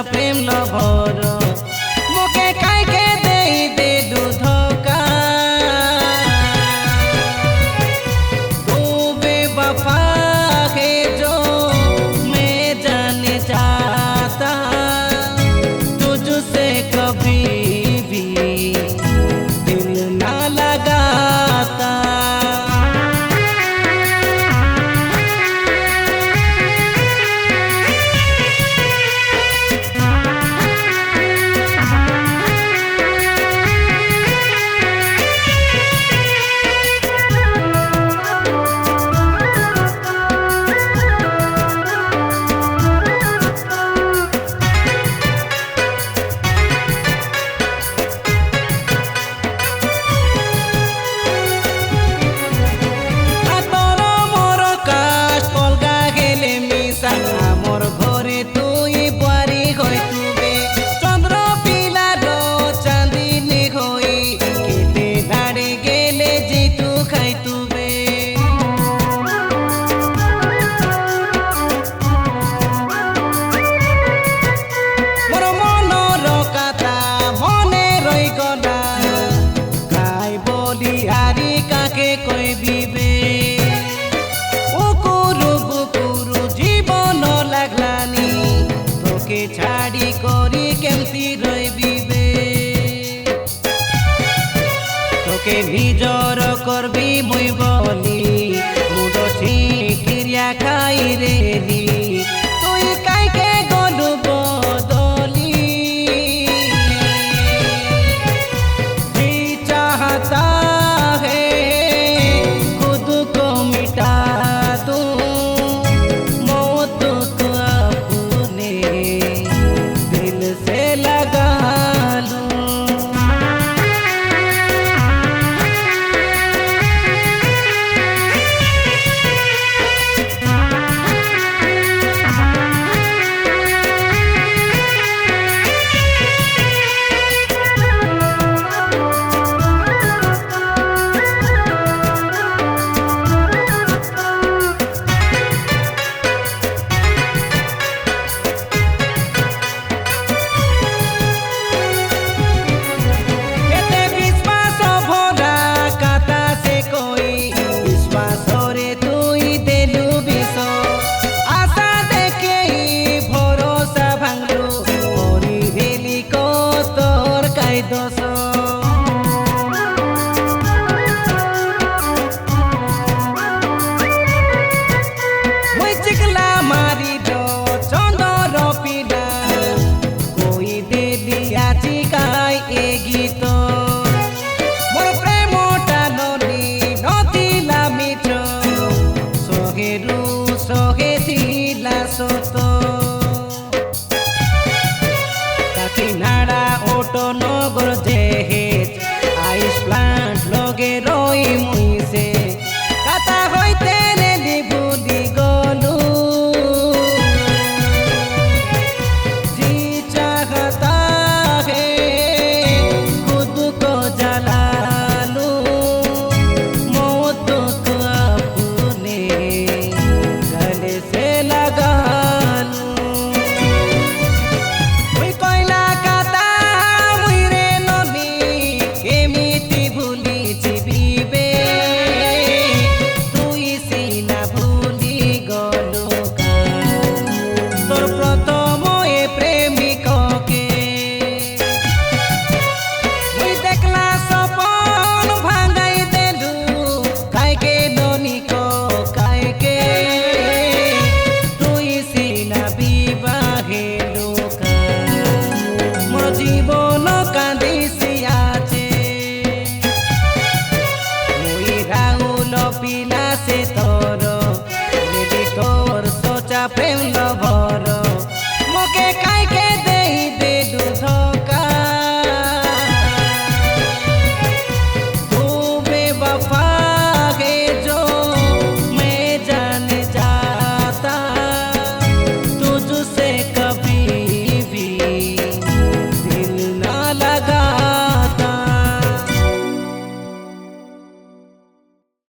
प्रेम lover मोके काहे के दे धोखा तू बेवफा है जो मैं जाने चाहता तुझसे कभी भी दिल ना लगाता। मोर घरे तुई बारी होई तुबे चंद्र पिलार चांदिनी होई केते धाड़े गेले जितु खाई तुबे मोर मनर कथा मने रही गला गाय बोली हारी काके कई बिबे তোকে ছাড়ি করি কেমতি রইবি বে তোকে নিজর করবি মুই বলি মুড ক্রিয়া খাই রেলি তুই কাইকে গলু বদলি जी चाहता है खुद को मिटा दूं से लगा लूं। सोहे थिला सोतो काकीनाड़ा ओटो नगर जे